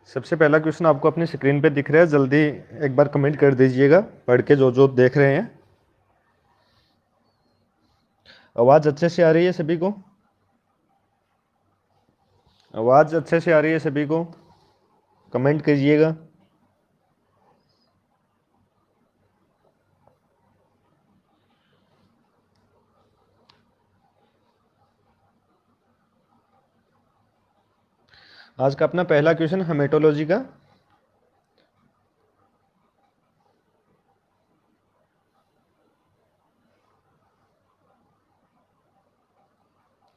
सबसे पहला क्वेश्चन आपको अपनी स्क्रीन पे दिख रहा है, जल्दी एक बार कमेंट कर दीजिएगा पढ़ के जो जो देख रहे हैं। आवाज़ अच्छे से आ रही है सभी को? आवाज़ अच्छे से आ रही है सभी को? कमेंट कीजिएगा। आज का अपना पहला क्वेश्चन हेमेटोलॉजी का।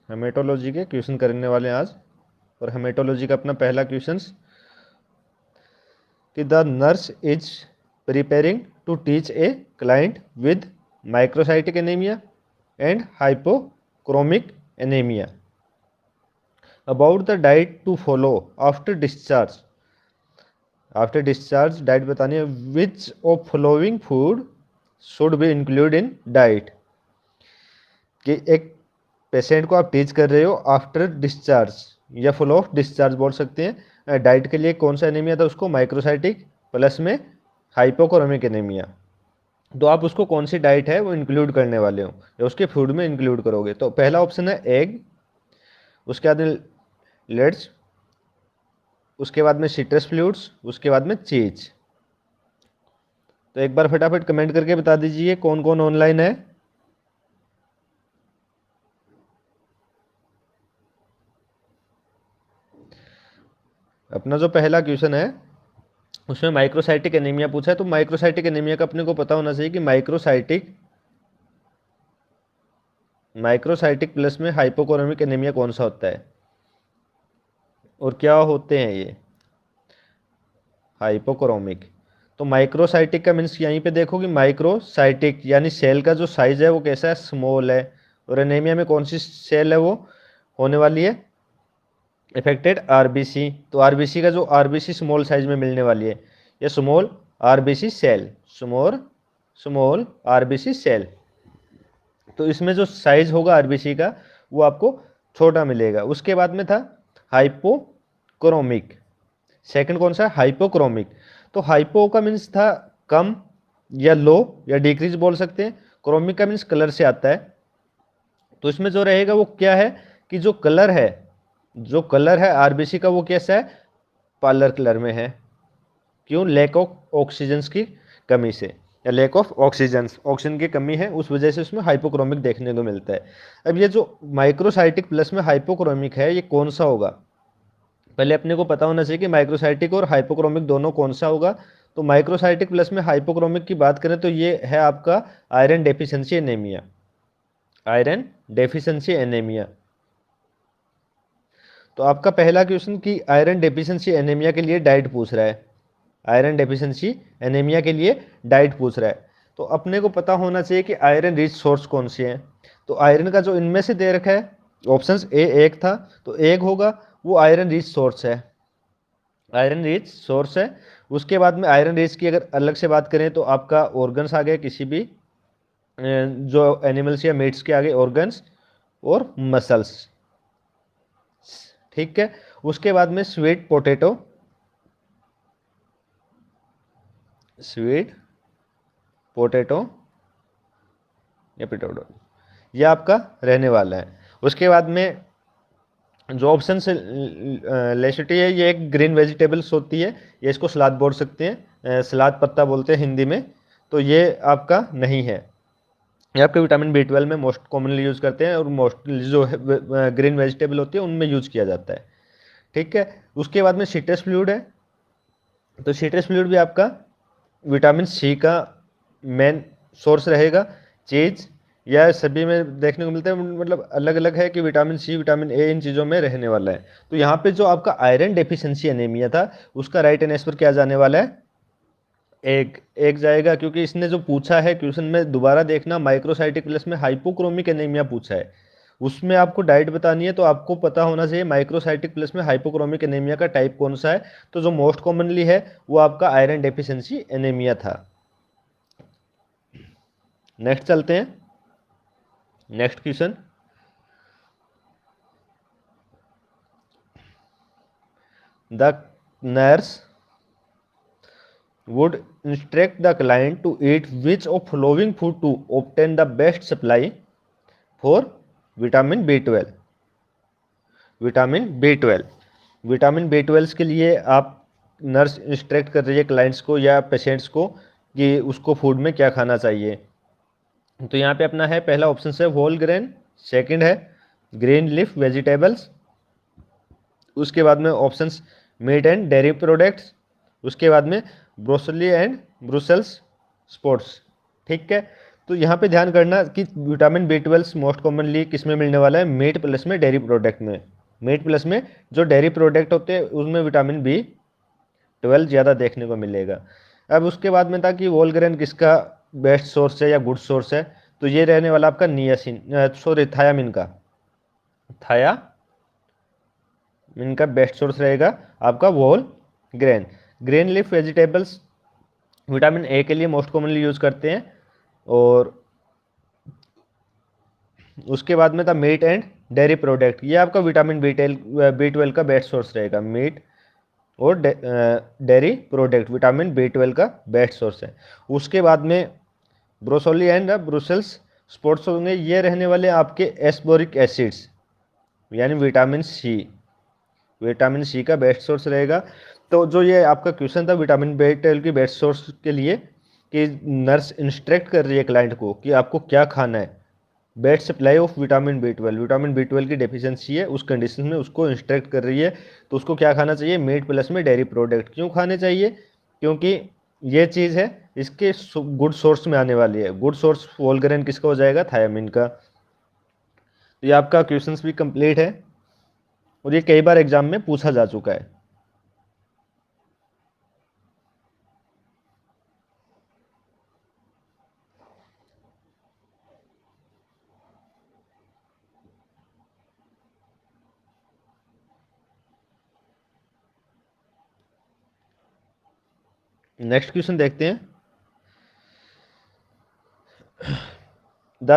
हेमेटोलॉजी के क्वेश्चन करने वाले हैं आज। और हेमेटोलॉजी का अपना पहला क्वेश्चन कि the nurse is preparing to teach a client with microcytic anaemia and hypochromic anaemia about the diet to follow after discharge. After discharge diet बतानी है। Which of following food should be include in diet. कि एक patient को आप teach कर रहे हो after discharge या फुल ऑफ डिस्चार्ज बोल सकते हैं। डाइट के लिए कौन सा एनीमिया था उसको? माइक्रोसाइटिक प्लस में हाइपोक्रोमिक एनीमिया। तो आप उसको कौन सी डाइट है वो इंक्लूड करने वाले हो या उसके फूड में इंक्लूड करोगे। तो पहला ऑप्शन है एग, उसके बाद में लेट्स, उसके बाद में सिट्रस फ्लूइड्स, उसके बाद में चीज। तो एक बार फटाफट कमेंट करके बता दीजिए कौन कौन ऑनलाइन है। अपना जो पहला क्वेश्चन है उसमें माइक्रोसाइटिक एनीमिया पूछा है। तो माइक्रोसाइटिक एनीमिया का अपने को पता होना चाहिए कि माइक्रोसाइटिक प्लस में हाइपोक्रोमिक एनीमिया कौन सा होता है और क्या होते हैं ये हाइपोक्रोमिक। तो माइक्रोसाइटिक का मीन्स यहीं पे देखो कि माइक्रोसाइटिक यानी सेल का जो साइज है वो कैसा है? स्मॉल है। और एनीमिया में कौन सी सेल है वो होने वाली है? Affected RBC. तो आरबीसी का जो आरबीसी स्मॉल साइज में मिलने वाली है ये small RBC cell, small RBC cell. तो इसमें जो साइज होगा आरबीसी का वो आपको छोटा मिलेगा। उसके बाद में था हाइपोक्रोमिक। सेकंड कौन सा? हाइपोक्रोमिक। तो हाइपो का मीन्स था कम या लो या डिक्रीज बोल सकते हैं। क्रोमिक का मीन्स कलर से आता है। तो इसमें जो रहेगा वो क्या है कि जो कलर है आरबीसी का वो कैसा है? पार्लर कलर में है। क्यों? लैक ऑफ ऑक्सीजन की कमी से या लैक ऑफ ऑक्सीजन की कमी है उस वजह से उसमें हाइपोक्रोमिक देखने को मिलता है। अब ये जो माइक्रोसाइटिक प्लस में हाइपोक्रोमिक है ये कौन सा होगा? पहले अपने को पता होना चाहिए कि माइक्रोसाइटिक और हाइपोक्रोमिक दोनों कौन सा होगा। तो माइक्रोसाइटिक प्लस में हाइपोक्रोमिक की बात करें तो ये है आपका iron deficiency anaemia. Iron deficiency anaemia. तो आपका पहला क्वेश्चन कि आयरन डेफिशिएंसी एनीमिया के लिए डाइट पूछ रहा है। आयरन डेफिशिएंसी एनीमिया के लिए डाइट पूछ रहा है। तो अपने को पता होना चाहिए कि आयरन रिच सोर्स कौन से हैं। तो आयरन का जो इनमें से दे रखा है ऑप्शंस ए एक था तो एक होगा वो आयरन रिच सोर्स है। आयरन रिच सोर्स है। उसके बाद में आयरन रिच की अगर अलग से बात करें तो आपका ऑर्गन्स आ गए किसी भी जो एनिमल्स या मीट्स के आगे ऑर्गन्स और मसल्स। ठीक है। उसके बाद में स्वीट पोटैटो या पोटैटो ये आपका रहने वाला है। उसके बाद में जो ऑप्शन से लेसिटी है ये एक ग्रीन वेजिटेबल्स होती है। ये इसको सलाद बोल सकते हैं, सलाद पत्ता बोलते हैं हिंदी में। तो ये आपका नहीं है। ये आपके विटामिन बी 12 में मोस्ट कॉमनली यूज़ करते हैं और मोस्टली जो ग्रीन वेजिटेबल होती है उनमें यूज़ किया जाता है। ठीक है। उसके बाद में सिट्रस फ्लूइड है। तो सिट्रस फ्लूइड भी आपका विटामिन सी का मेन सोर्स रहेगा। चीज या सभी में देखने को मिलता है, मतलब अलग अलग है कि विटामिन सी विटामिन ए इन चीज़ों में रहने वाला है। तो यहाँ पे जो आपका आयरन डेफिशिएंसी एनीमिया था उसका राइट आंसर क्या जाने वाला है? एक एक जाएगा। क्योंकि इसने जो पूछा है क्वेश्चन में दोबारा देखना माइक्रोसाइटिक प्लस में हाइपोक्रोमिक एनीमिया पूछा है उसमें आपको डाइट बतानी है। तो आपको पता होना चाहिए माइक्रोसाइटिक प्लस में हाइपोक्रोमिक एनीमिया का टाइप कौन सा है। तो जो मोस्ट कॉमनली है वो आपका आयरन डेफिशिएंसी एनीमिया था। नेक्स्ट चलते हैं। Next question the nurse would instruct the client to eat which of following food to obtain the best supply for vitamin B12। Vitamin B12 के लिए आप नर्स इंस्ट्रक्ट कर रही है क्लाइंट्स को या पेशेंट्स को कि उसको फूड में क्या खाना चाहिए। तो यहाँ पे अपना है पहला ऑप्शन है होल ग्रेन, सेकंड है ग्रीन लीफ वेजिटेबल्स, उसके बाद में options meat and dairy products, उसके बाद में ब्रोसली एंड ब्रुसेल्स स्पोर्ट्स। ठीक है, तो यहाँ पे ध्यान करना कि विटामिन B12 मोस्ट कॉमनली किस में मिलने वाला है, मीट प्लस में डेयरी प्रोडक्ट में। मीट प्लस में जो डेयरी प्रोडक्ट होते हैं उसमें विटामिन B12 ज़्यादा देखने को मिलेगा। अब उसके बाद में था कि होल ग्रेन किसका बेस्ट सोर्स है या गुड सोर्स है, तो ये रहने वाला आपका थायामिन का बेस्ट सोर्स रहेगा आपका whole grain. Green leaf vegetables vitamin A के लिए मोस्ट कॉमनली यूज करते हैं, और उसके बाद में था मीट एंड डेयरी प्रोडक्ट, ये आपका विटामिन B12 का बेस्ट सोर्स रहेगा। मीट और डेयरी प्रोडक्ट विटामिन B12 का बेस्ट सोर्स है। उसके बाद में ब्रोसोली एंड ब्रुसेल्स स्पोर्ट्स होंगे, ये रहने वाले आपके एस्बोरिक एसिड्स यानी विटामिन सी का बेस्ट सोर्स रहेगा। तो जो ये आपका क्वेश्चन था विटामिन B12 की बेस्ट सोर्स के लिए कि नर्स इंस्ट्रक्ट कर रही है क्लाइंट को कि आपको क्या खाना है, best supply of vitamin B12 की डेफिशिएंसी है उस कंडीशन में उसको इंस्ट्रक्ट कर रही है, तो उसको क्या खाना चाहिए, मीट प्लस में डेयरी प्रोडक्ट। क्यों खाने चाहिए, क्योंकि ये चीज़ है इसके गुड सोर्स में आने वाली है। गुड सोर्स होल ग्रेन किसका हो जाएगा, थायामिन का। तो ये आपका क्वेश्चन भी कंप्लीट है और ये कई बार एग्जाम में पूछा जा चुका है। नेक्स्ट क्वेश्चन देखते हैं। The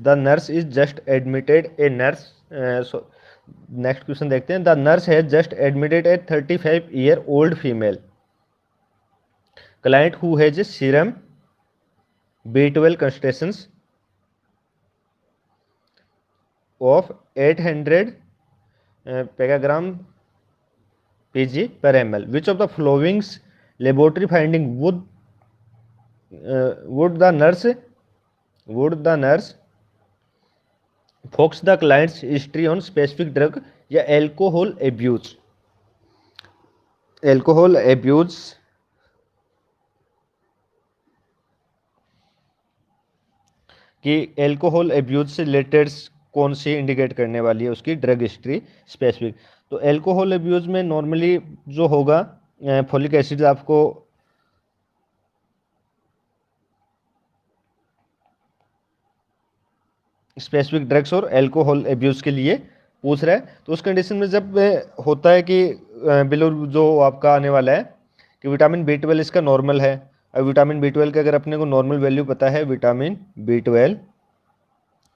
nurse is just admitted a nurse next question देखते हैं। The nurse has just admitted A 35-year-old female client who has a serum B12 concentrations of 800 picogram Pg/ml. Which of the following laboratory finding would the nurse focus the client's history on specific drug या alcohol abuse कि alcohol abuse से related कौन सी indicate करने वाली है उसकी drug history specific. तो alcohol abuse में नॉर्मली जो होगा फोलिक एसिड आपको स्पेसिफिक ड्रग्स और एल्कोहल एब्यूज के लिए पूछ रहा है। तो उस कंडीशन में जब होता है कि बिलो जो आपका आने वाला है कि विटामिन B12 इसका नॉर्मल है। अब विटामिन B12 के अगर अपने को नॉर्मल वैल्यू पता है विटामिन B12,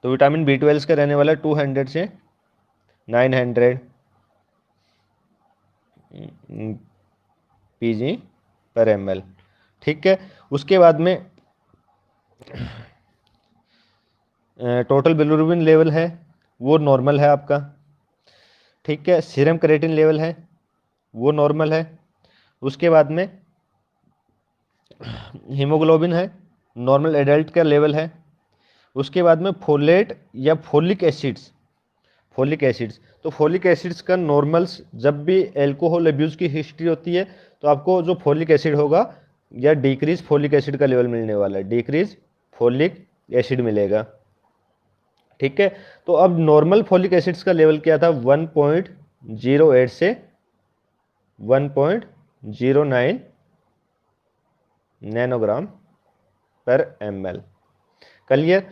तो विटामिन B12 का रहने वाला 200 से 900 Pg/ml। ठीक है, उसके बाद में टोटल बिलिरुबिन लेवल है वो नॉर्मल है आपका। ठीक है, सीरम क्रेटिन लेवल है वो नॉर्मल है। उसके बाद में हीमोग्लोबिन है नॉर्मल एडल्ट का लेवल है। उसके बाद में फोलेट या फोलिक एसिड्स तो फोलिक एसिड्स का नॉर्मल्स जब भी एल्कोहल एब्यूज की हिस्ट्री होती है तो आपको जो फोलिक एसिड होगा या डिक्रीज फोलिक एसिड का लेवल मिलने वाला है, डिक्रीज फोलिक एसिड मिलेगा। ठीक है, तो अब नॉर्मल फोलिक एसिड्स का लेवल क्या था 1.08 से 1.09 ng/ml। क्लियर,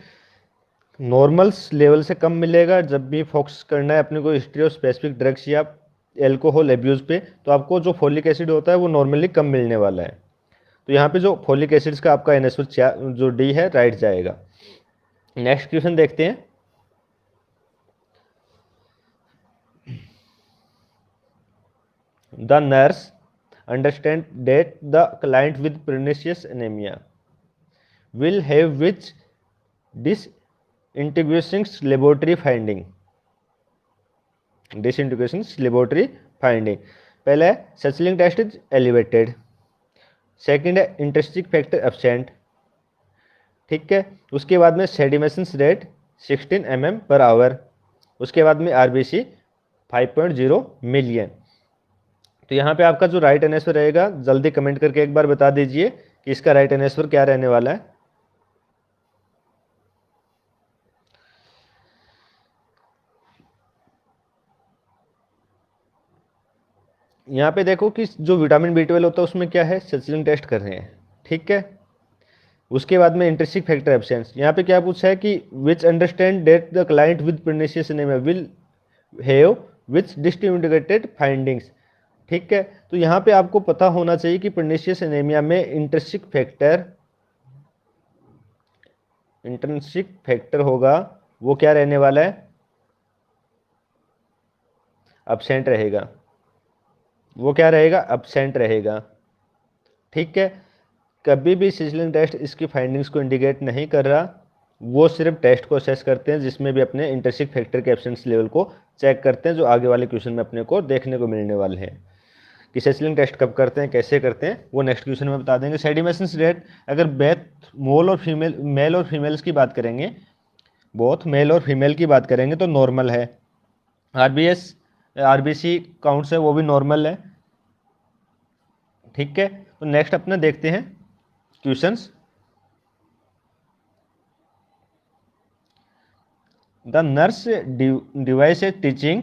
नॉर्मल्स लेवल से कम मिलेगा जब भी फोकस करना है अपने को हिस्ट्री और स्पेसिफिक ड्रग्स या एल्कोहल एब्यूज पे, तो आपको जो फोलिक एसिड होता है वो नॉर्मली कम मिलने वाला है। तो यहाँ पे जो फोलिक एसिड्स का आपका NaCO जो D है राइट जाएगा। नेक्स्ट क्वेश्चन देखते हैं। The nurse understand that the client with pernicious anemia will have which disintegrations laboratory finding. Disintegrations laboratory finding. पहला है सचलिंग टेस्ट इज एलिवेटेड, सेकंड है इंटरेस्टिंग फैक्टर एब्सेंट, ठीक है। उसके बाद में सेडिमेशन रेट 16 mm/h, उसके बाद में आरबीसी 5.0 मिलियन। तो यहाँ पे आपका जो राइट आंसर रहेगा, जल्दी कमेंट करके एक बार बता दीजिए कि इसका राइट आंसर क्या रहने वाला है। यहाँ पे देखो कि जो विटामिन B12 होता है उसमें क्या है, सचलिंग टेस्ट कर रहे हैं, ठीक है। उसके बाद में इंटरेस्टिंग फैक्टर एब्सेंस, यहाँ पे क्या पूछा है कि which understand that the client with pernicious anemia will have which distributed findings, ठीक है। तो यहाँ पे आपको पता होना चाहिए कि pernicious anemia में इंटरेस्टिंग फैक्टर होगा, वो क्या रहने वाला है, एब्सेंट रहेगा। वो क्या रहेगा, एब्सेंट रहेगा, ठीक है। कभी भी सिजलिंग टेस्ट इसकी फाइंडिंग्स को इंडिकेट नहीं कर रहा, वो सिर्फ टेस्ट को असेस करते हैं जिसमें भी अपने इंटरेस्टिंग फैक्टर के एब्सेंस लेवल को चेक करते हैं, जो आगे वाले क्वेश्चन में अपने को देखने को मिलने वाले हैं। कि सिजलिंग टेस्ट कब करते हैं, कैसे करते हैं, वो नेक्स्ट क्वेश्चन में बता देंगे। सेडिमेशन रेट, अगर बेथ मोल और फीमेल, मेल और फीमेल्स की बात करेंगे, बोथ मेल और फीमेल की बात करेंगे तो नॉर्मल है। आरबीसी काउंट्स है वो भी नॉर्मल है, ठीक है। तो नेक्स्ट अपना देखते हैं questions. The nurse devise a teaching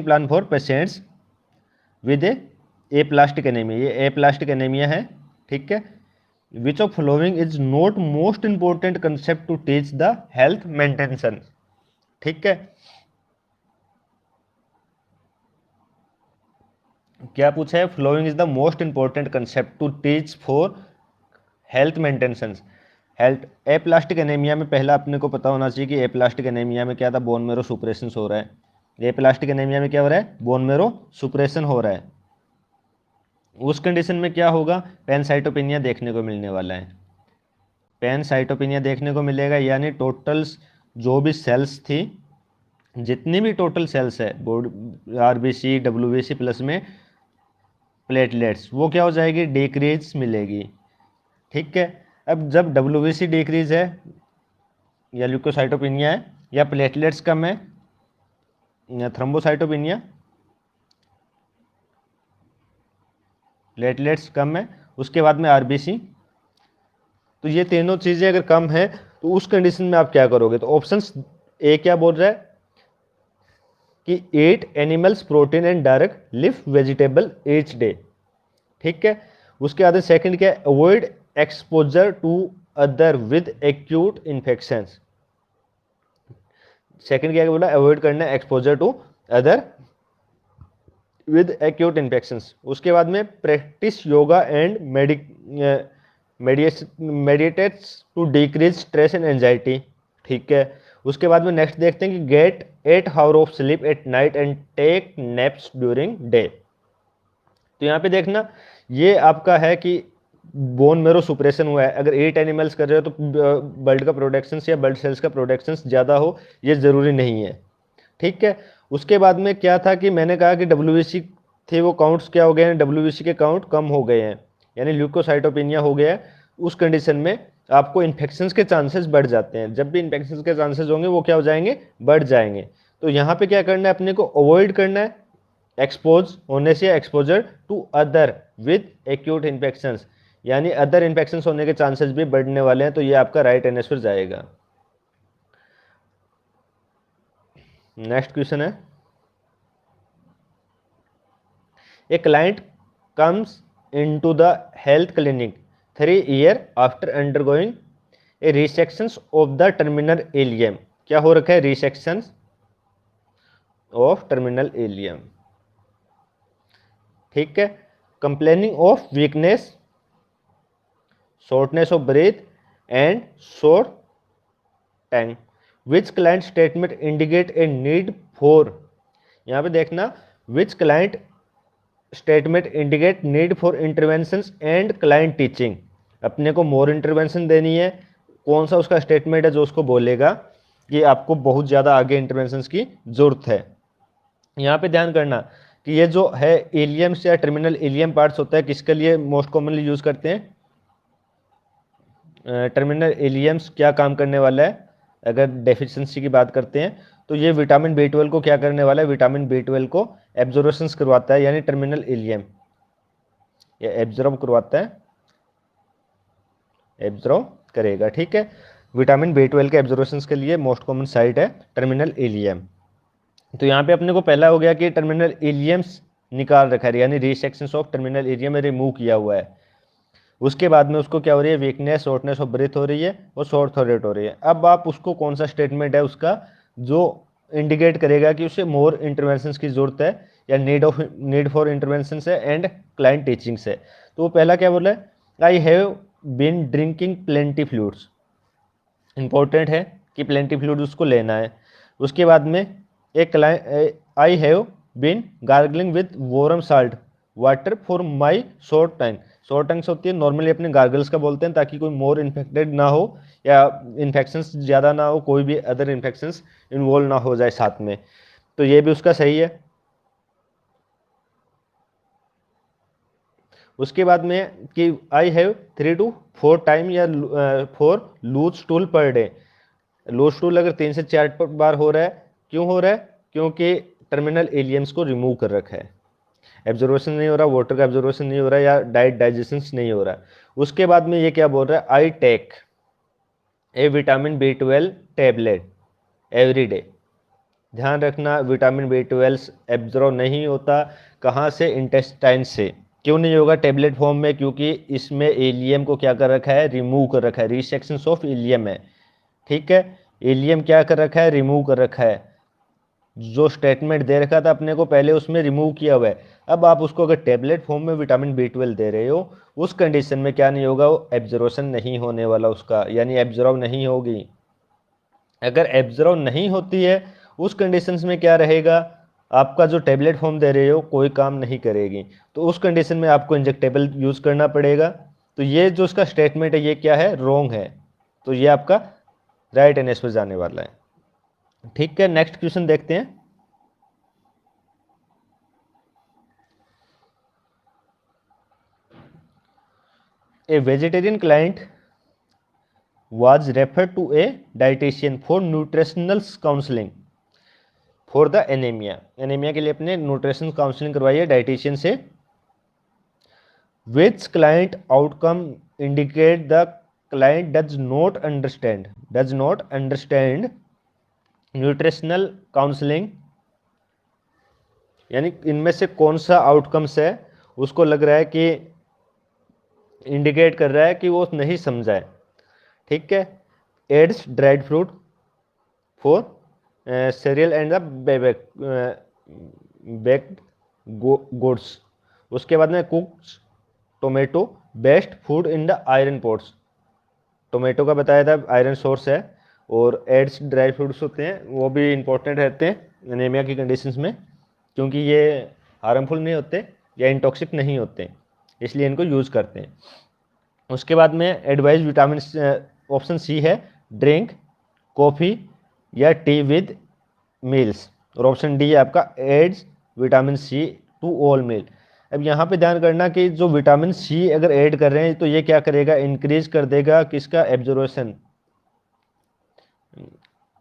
plan for patients with a plastic anaemia, ये ए प्लास्टिक एनीमिया है, ठीक है। Which of following is not most important concept to teach the health maintenance, ठीक है। क्या पूछा है, following is the most important concept to teach for health maintenance. Health aplastic anaemia में पहला अपने को पता होना चाहिए कि एप्लास्टिक एनीमिया में क्या था, बोन मेरो सुप्रेशन हो रहा है। एप्लास्टिक एनीमिया में क्या हो रहा है, बोन मेरो सुप्रेशन हो रहा है। उस कंडीशन में क्या होगा, पैनसाइटोपिनिया देखने को मिलने वाला है। पैनसाइटोपिनिया देखने को मिलेगा, यानी टोटल जो भी सेल्स थी, जितनी भी टोटल सेल्स है बॉडी आरबीसी डब्ल्यूबीसी प्लस में प्लेटलेट्स, वो क्या हो जाएगी, डिक्रीज मिलेगी, ठीक है। अब जब डब्ल्यूबीसी डिक्रीज है या ल्यूकोसाइटोपिनिया है या प्लेटलेट्स कम है या थ्रोम्बोसाइटोपिनिया, प्लेटलेट्स कम है, उसके बाद में आरबीसी, तो ये तीनों चीज़ें अगर कम है तो उस कंडीशन में आप क्या करोगे। तो ऑप्शन ए क्या बोल रहा है कि 8 animals protein and direct live vegetable each day, ठीक है। उसके बाद सेकंड क्या है, avoid exposure to other with acute infections. Second क्या बोला, अवॉइड करना है exposure to other with acute infections. उसके बाद में practice yoga and meditates to decrease stress and anxiety, ठीक है। उसके बाद में नेक्स्ट देखते हैं कि get 8 hour of sleep at night and take naps during day. तो यहाँ पे देखना, ये आपका है कि बोन मेरो सुप्रेशन हुआ है, अगर 8 एनिमल्स कर रहे हो तो ब्लड का प्रोडक्शन या ब्लड सेल्स का प्रोडक्शन ज़्यादा हो, ये ज़रूरी नहीं है, ठीक है। उसके बाद में क्या था कि मैंने कहा कि डब्ल्यूबीसी थे वो काउंट्स क्या हो गए हैं, डब्ल्यूबीसी के काउंट कम हो गए हैं, यानी ल्यूकोसाइटोपिनिया हो गया है। उस कंडीशन में आपको इन्फेक्शंस के चांसेस बढ़ जाते हैं, जब भी इन्फेक्शंस के चांसेस होंगे वो क्या हो जाएंगे, बढ़ जाएंगे। तो यहाँ पे क्या करना है, अपने को अवॉइड करना है एक्सपोज होने से, exposure to other with acute infections, यानी अदर इन्फेक्शंस होने के चांसेस भी बढ़ने वाले हैं। तो ये आपका राइट आंसर जाएगा। नेक्स्ट क्वेश्चन है, a client comes into the health clinic 3 years after undergoing a resections of the terminal ileum. क्या हो रखा है, रिसेक्शंस ऑफ टर्मिनल इलियम, ठीक है। Complaining of weakness, shortness of breath and short tongue, which client statement indicate a need for यहाँ पे देखना which client statement indicate need for interventions and client teaching. अपने को मोर इंटरवेंशन देनी है, कौन सा उसका स्टेटमेंट है जो उसको बोलेगा कि आपको बहुत ज़्यादा आगे इंटरवेंशंस की ज़रूरत है। यहाँ पे ध्यान करना कि ये जो है इलियम्स या टर्मिनल इलियम पार्ट्स होता है, किसके लिए मोस्ट कॉमनली यूज़ करते हैं? टर्मिनल इलियम्स क्या काम करने वाला है? अगर डेफिशिएंसी की बात करते हैं तो ये विटामिन B12 को क्या करने वाला है? विटामिन B12 को एब्जॉर्प्शंस करवाता है, यानी टर्मिनल इलियम ये एब्जॉर्ब करवाता है, एब्जॉर्ब करेगा। ठीक है, विटामिन B12 के एब्जॉर्प्शंस के लिए मोस्ट कॉमन साइट है टर्मिनल इलियम। तो यहाँ पे अपने को पहला हो गया कि टर्मिनल इलियम्स निकाल रखा है, यानी रिसेक्शंस ऑफ टर्मिनल इलियम रिमूव किया हुआ है। उसके बाद में उसको क्या हो रही है? वीकनेस, शॉर्टनेस ऑफ ब्रेथ हो रही है और शॉर्ट थ्रोट हो रही है। अब आप उसको कौन सा स्टेटमेंट है उसका जो इंडिकेट करेगा कि उसे मोर इंटरवेंशंस की जरूरत है या नीड फॉर इंटरवेंशंस है एंड क्लाइंट टीचिंग्स है। तो वो पहला क्या बोला है? I have been drinking plenty fluids. Important है कि प्लेंटी फ्लूइड उसको लेना है। उसके बाद में एक I have been gargling with warm salt water for my short tongue. Short tongues होती है, नॉर्मली अपने गार्गल्स का बोलते हैं ताकि कोई मोर इन्फेक्टेड ना हो या इन्फेक्शंस ज़्यादा ना हो, कोई भी अदर इन्फेक्शंस इन्वॉल्व ना हो जाए साथ में। तो ये भी उसका सही है। उसके बाद में कि आई हैव 3 to 4 टाइम या 4 loose stool per day. Loose stool अगर 3 से 4 बार हो रहा है, क्यों हो रहा है? क्योंकि टर्मिनल एलियम्स को रिमूव कर रखा है, एब्जॉर्वेशन नहीं हो रहा, वाटर का एब्जॉर्वेशन नहीं हो रहा या डाइट डाइजेशन नहीं हो रहा। उसके बाद में ये क्या बोल रहा है? I take a vitamin B12 tablet every day. ध्यान रखना विटामिन B12 एब्जॉर्व नहीं होता, कहाँ से? इंटेस्टाइन से। क्यों नहीं होगा टेबलेट फॉर्म में? क्योंकि इसमें एलियम को क्या कर रखा है? रिमूव कर रखा है, रिसेक्शंस ऑफ इलियम है। ठीक है, इलियम क्या कर रखा है? रिमूव कर रखा है। जो स्टेटमेंट दे रखा था अपने को पहले उसमें रिमूव किया हुआ है। अब आप उसको अगर टेबलेट फॉर्म में विटामिन B12 दे रहे हो, उस कंडीशन में क्या नहीं होगा? वो एब्जॉर्प्शन नहीं होने वाला उसका, यानी एब्जॉर्ब नहीं होगी। अगर एब्जॉर्ब नहीं होती है उस कंडीशंस में क्या रहेगा? आपका जो टेबलेट फॉर्म दे रहे हो कोई काम नहीं करेगी, तो उस कंडीशन में आपको इंजेक्टेबल यूज़ करना पड़ेगा। तो ये जो उसका स्टेटमेंट है ये क्या है? रॉन्ग है। तो ये आपका राइट एनएस पर जाने वाला है। ठीक है, नेक्स्ट क्वेश्चन देखते हैं। A vegetarian client was referred to a dietitian for nutritional counseling for the anemia। Anaemia के लिए अपने न्यूट्रिशन काउंसलिंग करवाई है डाइटिशियन से। which client outcome indicate the client does not understand nutritional counseling, यानी इनमें से कौन सा आउटकम्स है उसको लग रहा है कि इंडिकेट कर रहा है कि वो नहीं समझा है। ठीक है, adds dried fruit for cereal and the baked goods. उसके बाद में cooks tomato best food in the iron pots. Tomato का बताया था आयरन सोर्स है, और एड्स ड्राई फ्रूट्स होते हैं वो भी इंपॉर्टेंट रहते हैं एनीमिया की कंडीशंस में, क्योंकि ये हार्मफुल नहीं होते या इंटॉक्सिक नहीं होते, इसलिए इनको यूज़ करते हैं। उसके बाद में एडवाइज विटामिन ऑप्शन सी है, ड्रिंक कॉफ़ी या टी विद मील्स, और ऑप्शन डी है आपका adds vitamin C to all meal. अब यहाँ पे ध्यान करना कि जो विटामिन सी अगर ऐड कर रहे हैं तो ये क्या करेगा? इंक्रीज कर देगा किसका?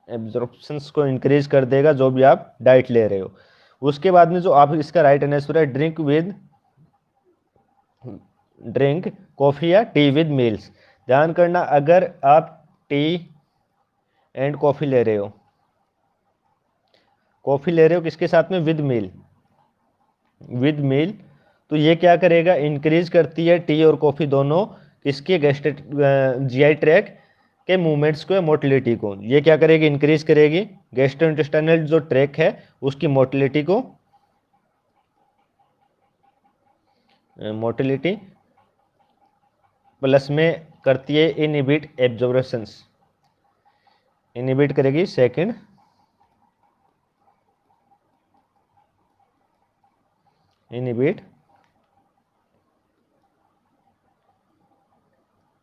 एब्जॉर्प्शंस को इंक्रीज कर देगा जो भी आप डाइट ले रहे हो। उसके बाद में जो आप इसका राइट आंसर है ड्रिंक कॉफ़ी या टी विद मील्स। ध्यान करना अगर आप टी एंड कॉफ़ी ले रहे हो, कॉफ़ी ले रहे हो किसके साथ में? विद मील तो ये क्या करेगा? इंक्रीज करती है टी और कॉफ़ी दोनों किसके? GI ट्रैक के मूवमेंट्स को या मोटिलिटी को। ये क्या करेगी? इंक्रीज करेगी गैस्ट्रोइंटेस्टाइनल जो ट्रैक है उसकी मोटिलिटी को, मोटिलिटी प्लस में करती है इनहिबिट एब्जॉर्प्शंस, इनहिबिट करेगी सेकंड इनहिबिट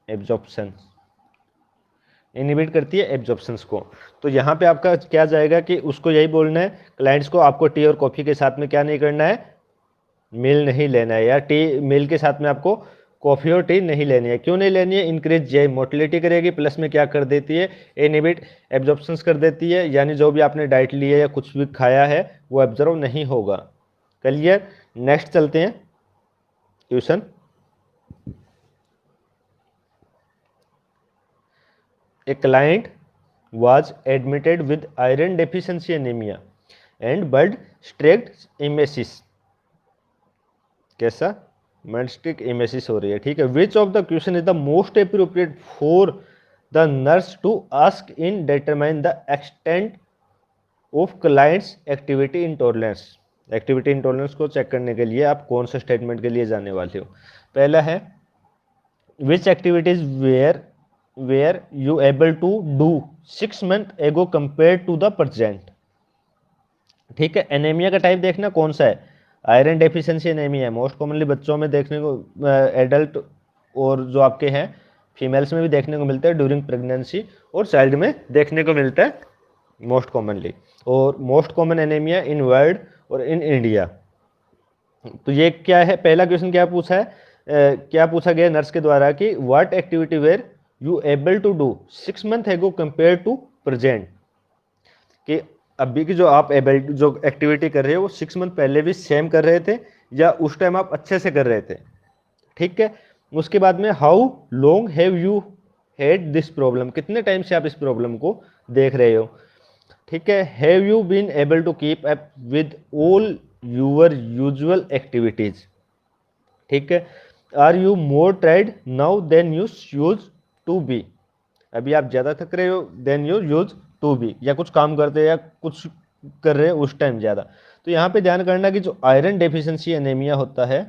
एब्जॉर्प्शन, इनहिबिट करती है एब्जॉर्प्शंस को। तो यहाँ पे आपका क्या जाएगा कि उसको यही बोलना है क्लाइंट्स को, आपको टी और कॉफ़ी के साथ में क्या नहीं करना है, मिल नहीं लेना है, या टी मिल के साथ में आपको कॉफ़ी और टी नहीं लेनी है। क्यों नहीं लेनी है? इंक्रीज ये मोटिलिटी करेगी, प्लस में क्या कर देती है, इनहिबिट एब्जॉर्प्शंस कर देती है, यानी जो भी आपने डाइट ली है या कुछ भी खाया है वो एब्जॉर्व नहीं होगा। क्लियर? नेक्स्ट चलते हैं question. A client was admitted with iron deficiency anemia and blood streaked emesis। कैसा? blood streak emesis हो रही है, ठीक है। Which of the question is the most appropriate for the nurse to ask in determine the extent of client's activity intolerance। Activity intolerance को check करने के लिए आप कौन से स्टेटमेंट के लिए जाने वाले हो? पहला है which activities were you able to do 6 months ago compared to the present। ठीक है। एनीमिया का टाइप देखना कौन सा है, आयरन डेफिशिएंसी एनीमिया है। मोस्ट कॉमनली बच्चों में देखने को, एडल्ट और जो आपके हैं फीमेल्स में भी देखने को मिलता है ड्यूरिंग प्रेगनेंसी, और चाइल्ड में देखने को मिलता है मोस्ट कॉमनली, और most common anaemia in world और इन इंडिया। तो ये क्या है, पहला क्वेश्चन क्या पूछा है, क्या पूछा गया नर्स के द्वारा कि what activity were you able to do 6 month ago compare to present, कि अभी की जो आप एबल जो एक्टिविटी कर रहे हो वो 6 मंथ पहले भी सेम कर रहे थे या उस टाइम आप अच्छे से कर रहे थे। ठीक है। उसके बाद में how long have you had this problem, कितने टाइम से आप इस प्रॉब्लम को देख रहे हो। ठीक है। Have you been able to keep up with all your usual activities. ठीक है। Are you more tired now than you use to be, अभी आप ज़्यादा थक रहे हो than you use to be, या कुछ काम करते हैं या कुछ कर रहे हो उस टाइम ज़्यादा। तो यहाँ पे ध्यान करना कि जो आयरन डेफिशिएंसी एनीमिया होता है,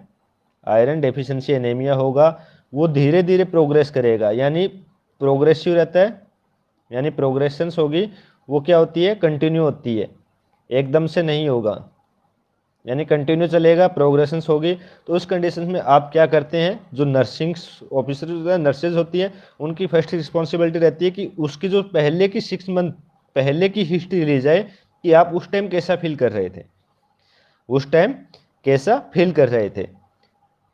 आयरन डेफिशिएंसी एनीमिया होगा वो धीरे धीरे प्रोग्रेस करेगा, यानी प्रोग्रेसिव रहता है, यानी प्रोग्रेशंस होगी वो क्या होती है, कंटिन्यू होती है, एकदम से नहीं होगा, यानी कंटिन्यू चलेगा, प्रोग्रेशंस होगी। तो उस कंडीशन में आप क्या करते हैं, जो नर्सिंग ऑफिसर नर्सेज होती हैं उनकी फर्स्ट रिस्पॉन्सिबिलिटी रहती है कि उसकी जो पहले की 6 मंथ पहले की हिस्ट्री ली जाए कि आप उस टाइम कैसा फील कर रहे थे, उस टाइम कैसा फील कर रहे थे।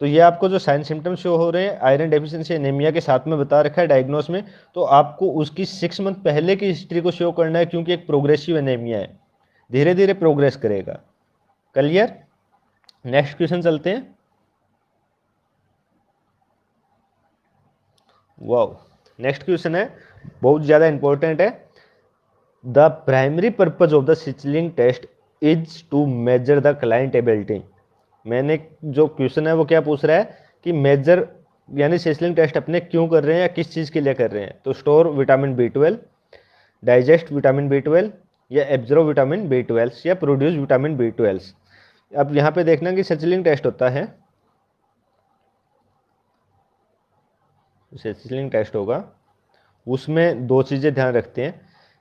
तो ये आपको जो साइन सिम्टम्स शो हो रहे हैं आयरन डेफिशिएंसी एनीमिया के साथ में बता रखा है डायग्नोस में, तो आपको उसकी 6 मंथ पहले की हिस्ट्री को शो करना है, क्योंकि एक प्रोग्रेसिव एनीमिया है, धीरे धीरे प्रोग्रेस करेगा। क्लियर? नेक्स्ट क्वेश्चन चलते हैं। वाओ, नेक्स्ट क्वेश्चन है बहुत ज़्यादा इंपॉर्टेंट है। The primary purpose of the Schilling test is to measure the client ability. मैंने जो क्वेश्चन है वो क्या पूछ रहा है कि मेजर यानी सिचलिंग टेस्ट अपने क्यों कर रहे हैं या किस चीज़ के लिए कर रहे हैं। तो store vitamin B12, digest vitamin B12, या एब्जॉर्ब विटामिन B12, या प्रोड्यूस विटामिन B12। अब यहाँ पे देखना कि सिचलिंग टेस्ट होता है, सिचलिंग टेस्ट होगा उसमें दो चीज़ें ध्यान रखते हैं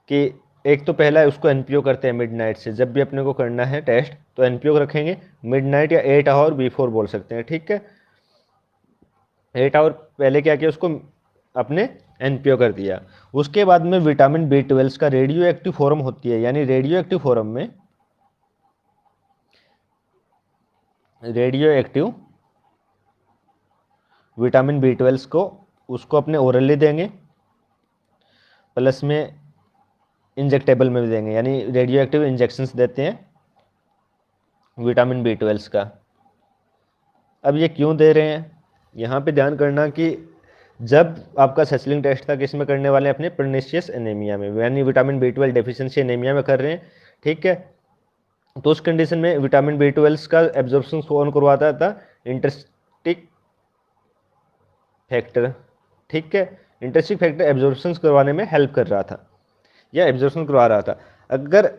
कि एक तो पहला है उसको एनपीओ करते हैं मिडनाइट से, जब भी अपने को करना है टेस्ट तो एनपीओ रखेंगे मिडनाइट या 8 आवर बिफोर बोल सकते हैं। ठीक है। 8 आवर पहले क्या किया, उसको अपने एनपीओ कर दिया। उसके बाद में विटामिन B12 का रेडियो एक्टिव फॉर्म होती है, यानी रेडियो एक्टिव फॉर्म में रेडियो एक्टिव विटामिन B12 को उसको अपने ओरली देंगे, प्लस में इंजेक्टेबल में भी देंगे, यानी रेडियो एक्टिव इंजेक्शंस देते हैं विटामिन B12 का। अब ये क्यों दे रहे हैं, यहाँ पे ध्यान करना कि जब आपका सचलिंग टेस्ट था किस में करने वाले हैं, अपने पर्निशियस एनीमिया में, यानी विटामिन B12 डेफिशिएंसी एनीमिया में कर रहे हैं। ठीक है। तो उस कंडीशन में विटामिन B12 का एब्जॉर्प्शन कौन करवाता था, इंटरेस्टिक फैक्टर। ठीक है। इंटरेस्टिक फैक्टर एब्जॉर्प्शन करवाने में हेल्प कर रहा था या एब्जॉर्प्शन करवा रहा था। अगर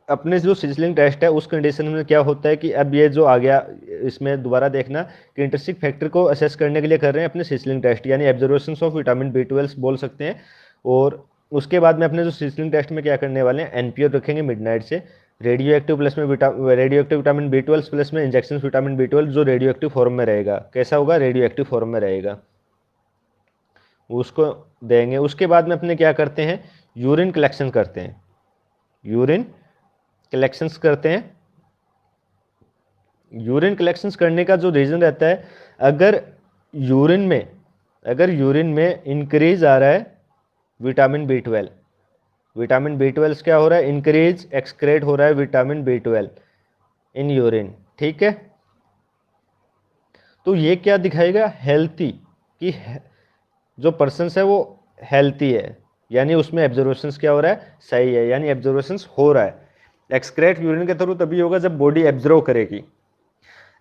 अपने जो सिचलिंग टेस्ट है उस कंडीशन में क्या होता है कि अब ये जो आ गया, इसमें दोबारा देखना कि इंटरेस्टिक फैक्टर को असेस करने के लिए कर रहे हैं अपने सिचलिंग टेस्ट, यानी एब्जॉर्प्शन ऑफ विटामिन B12 बोल सकते हैं। और उसके बाद में अपने जो सिचलिंग टेस्ट में क्या करने वाले हैं, एनपीओ रखेंगे मिडनाइट से, रेडियो एक्टिव प्लस में radio active vitamin B12 plus में इंजेक्शन विटामिन B12 जो रेडियो एक्टिव फॉर्म में रहेगा। कैसा होगा? रेडियो एक्टिव फॉर्म में रहेगा, उसको देंगे। उसके बाद में अपने क्या करते हैं? यूरिन कलेक्शन करते हैं, यूरिन कलेक्शंस करते हैं। यूरिन कलेक्शंस करने का जो रीज़न रहता है, अगर यूरिन में इंक्रीज आ रहा है विटामिन B12, विटामिन B12 क्या हो रहा है? इंक्रीज एक्सक्रेट हो रहा है विटामिन B12 इन यूरिन, ठीक है। तो ये क्या दिखाएगा? हेल्थी, कि जो पर्सन है वो हेल्थी है, यानी उसमें एब्जॉर्वेशंस क्या हो रहा है? सही है, यानी एब्जॉर्वेशंस हो रहा है। एक्सक्रेट यूरिन के थ्रू तभी होगा जब बॉडी एब्जॉर्व करेगी।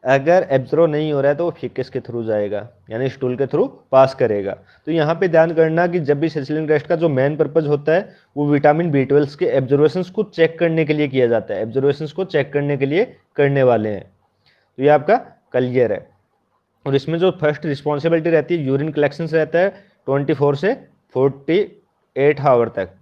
अगर एब्जॉर्व नहीं हो रहा है तो वो फीकस के थ्रू जाएगा, यानी स्टूल के थ्रू पास करेगा। तो यहाँ पे ध्यान करना कि जब भी सेसिलिन टेस्ट का जो मेन पर्पज होता है वो विटामिन B12 के एब्जॉर्वेशंस को चेक करने के लिए किया जाता है, एब्जॉर्वेशंस को चेक करने के लिए करने वाले हैं। तो ये आपका क्लियर है। और इसमें जो फर्स्ट रिस्पॉन्सिबिलिटी रहती है यूरिन कलेक्शन से रहता है 24 से 48 आवर तक,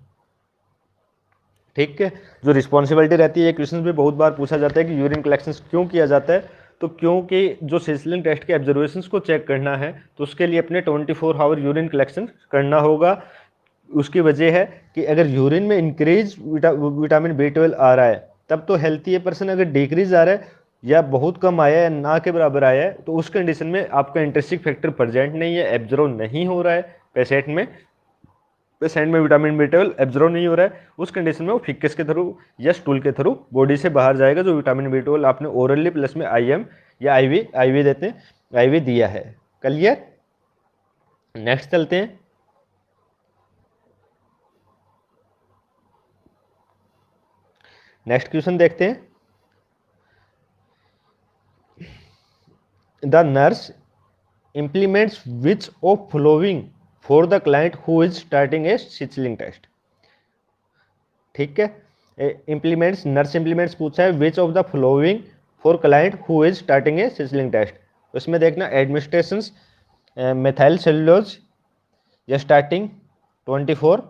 ठीक है। जो रिस्पॉन्सिबिलिटी रहती है, ये क्वेश्चन भी बहुत बार पूछा जाता है कि यूरिन कलेक्शन क्यों किया जाता है। तो क्योंकि जो सिसलिंग टेस्ट के ऑब्जर्वेशंस को चेक करना है तो उसके लिए अपने 24 आवर यूरिन कलेक्शन करना होगा। उसकी वजह है कि अगर यूरिन में इंक्रीज विटामिन B12 आ रहा है तब तो हेल्थी है पर्सन, अगर डिक्रीज आ रहा है या बहुत कम आया है, ना के बराबर आया है, तो उस कंडीशन में आपका इंट्रिंसिक फैक्टर प्रेजेंट नहीं है, एब्जॉर्व नहीं हो रहा है पेशेंट में विटामिन B12 एब्जॉर्व नहीं हो रहा है, उस कंडीशन में वो फिक्स के थ्रू या स्टूल के थ्रू बॉडी से बाहर जाएगा। जो विटामिन B12 आपने ओरली प्लस में IM या IV देते हैं, IV दिया है। क्लियर? नेक्स्ट चलते हैं। नेक्स्ट क्वेश्चन देखते हैं। The nurse implements which of following for the client who is starting a Schilling test, ठीक है। इम्प्लीमेंट्स, नर्स इम्प्लीमेंट्स पूछा है which of the following for client who is starting a Schilling test. उसमें देखना administration methyl cellulose या starting 24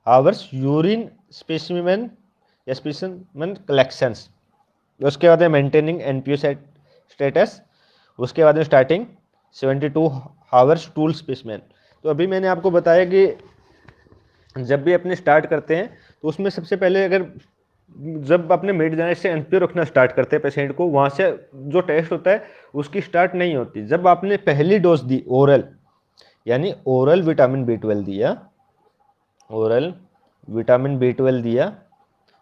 hours urine specimen या specimen collections. उसके बाद में मेंटेनिंग NPO स्टेटस। उसके बाद में स्टार्टिंग 72 आवर्स टूल स्पेसिमेन। तो अभी मैंने आपको बताया कि जब भी अपने स्टार्ट करते हैं तो उसमें सबसे पहले अगर जब अपने मिड जाने से NPO रखना स्टार्ट करते हैं पेशेंट को, वहाँ से जो टेस्ट होता है उसकी स्टार्ट नहीं होती। जब आपने पहली डोज दी ओरल, यानी ओरल विटामिन B12 दिया, ओरल विटामिन B12 दिया,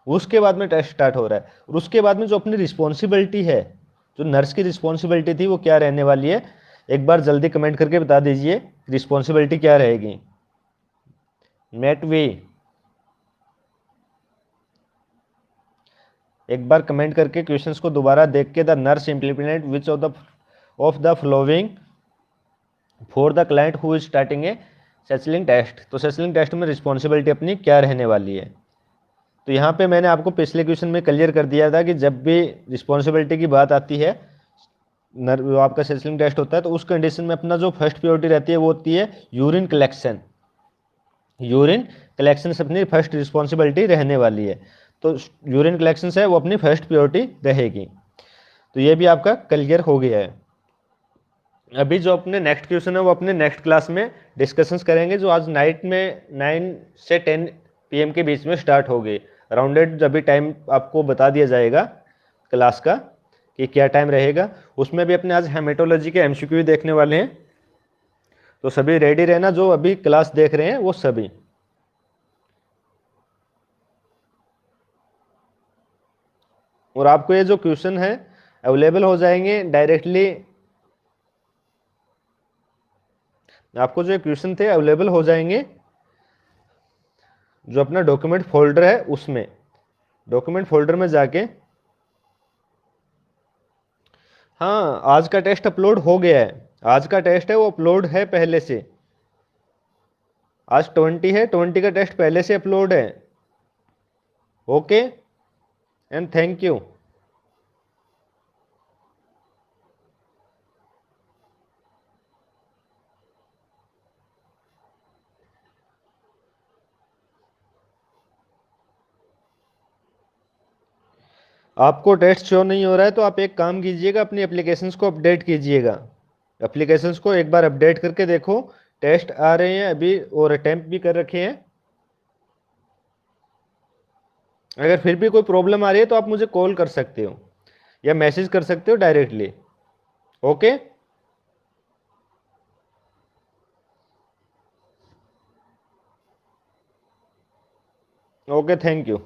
उसके बाद में टेस्ट स्टार्ट हो रहा है। और उसके बाद में जो अपनी रिस्पॉन्सिबिलिटी है, जो नर्स की रिस्पॉन्सिबिलिटी थी, वो क्या रहने वाली है? एक बार जल्दी कमेंट करके बता दीजिए रिस्पॉन्सिबिलिटी क्या रहेगी। नेट वे एक बार कमेंट करके क्वेश्चंस को दोबारा देख के, the nurse implement which of the following for the client who is starting a Schilling test. तो सेचलिंग टेस्ट में रिस्पॉन्सिबिलिटी अपनी क्या रहने वाली है? तो यहाँ पे मैंने आपको पिछले क्वेश्चन में क्लियर कर दिया था कि जब भी रिस्पॉन्सिबिलिटी की बात आती है, जो आपका सेचलिंग टेस्ट होता है, तो उस कंडीशन में अपना जो फर्स्ट प्रायोरिटी रहती है वो होती है यूरिन कलेक्शन। यूरिन कलेक्शन से अपनी फर्स्ट रिस्पॉन्सिबिलिटी रहने वाली है। तो यूरिन कलेक्शन है वो अपनी फर्स्ट प्रायोरिटी रहेगी। तो ये भी आपका क्लियर हो गया है। अभी जो अपने नेक्स्ट क्वेश्चन है वो अपने नेक्स्ट क्लास में डिस्कशंस करेंगे, जो आज नाइट में 9 से 10 PM के बीच में स्टार्ट होगी। राउंडेड अभी टाइम आपको बता दिया जाएगा क्लास का कि क्या टाइम रहेगा। उसमें भी अपने आज हेमेटोलॉजी के MCQ देखने वाले हैं, तो सभी रेडी रहना जो अभी क्लास देख रहे हैं वो सभी। और आपको ये जो क्वेश्चन है अवेलेबल हो जाएंगे डायरेक्टली, आपको जो क्वेश्चन थे अवेलेबल हो जाएंगे जो अपना डॉक्यूमेंट फोल्डर है उसमें, डॉक्यूमेंट फोल्डर में जाके। हाँ, आज का टेस्ट अपलोड हो गया है, आज का टेस्ट है वो अपलोड है पहले से। आज 20 है, 20 का टेस्ट पहले से अपलोड है। Okay and thank you. आपको टेस्ट शो नहीं हो रहा है तो आप एक काम कीजिएगा, अपनी एप्लीकेशंस को अपडेट कीजिएगा। एप्लीकेशंस को एक बार अपडेट करके देखो, टेस्ट आ रहे हैं अभी और अटेम्प्ट भी कर रखे हैं। अगर फिर भी कोई प्रॉब्लम आ रही है तो आप मुझे कॉल कर सकते हो या मैसेज कर सकते हो directly. Okay. Okay, thank you.